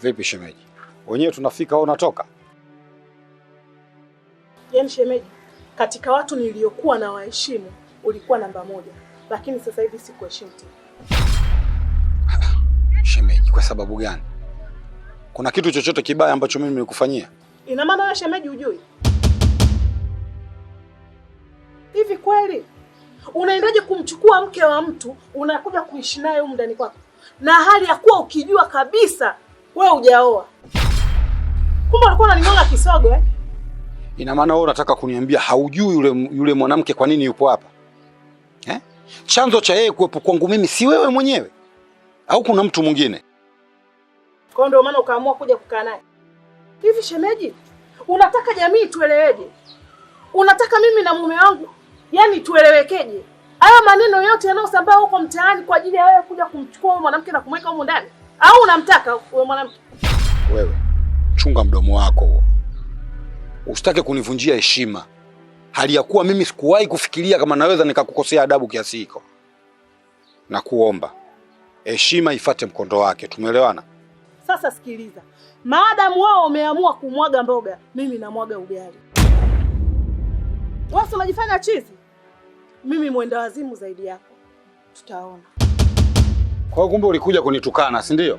Vipi shemeji? Wenyewe tunafika au unatoka? Yaani shemeji, katika watu niliokuwa na waheshimu ulikuwa namba 1, lakini sasa hivi sikuheshimu tena. Shemeji, kwa sababu gani? Kuna kitu chochote kibaya ambacho mimi nilikufanyia? Ina maana wewe shemeji hujui? Hivi kweli unaendaje kumchukua mke wa mtu unakuja kuishi naye huko ndani kwako, na hali ya kuwa ukijua kabisa wewe hujaoa? Kumbe ulikuwa unaninyonga kisogo eh? Ina maana wewe unataka kuniambia haujui yule mwanamke kwa nini yupo hapa? Eh? Chanzo cha yeye kuwepo kwangu mimi si wewe mwenyewe? Au kuna mtu mwingine? Kwa ndio maana ukaamua kuja kukaa naye. Hivi shemeji, unataka jamii tueleweje? Unataka mimi na mume wangu yani tuelewekeje? Haya maneno yote yanayosambaa huko mtaani kwa ajili ya wewe kuja kumchukua mwanamke na kumweka huko ndani? Au unamtaka wewe mwanamke? Wewe chunga mdomo wako huo. Usitake kunivunjia heshima. Hali ya kuwa mimi sikuwahi kufikiria kama naweza nikakukosea adabu kiasi hiko. Na kuomba heshima ifuate mkondo wake. Tumeelewana? Sasa sikiliza. Maadamu wao wameamua kumwaga mboga, mimi namwaga ugali. Wewe unajifanya chizi? Mimi mwenda wazimu zaidi yako. Tutaona. Kwa hiyo kumbe ulikuja kunitukana, si ndio?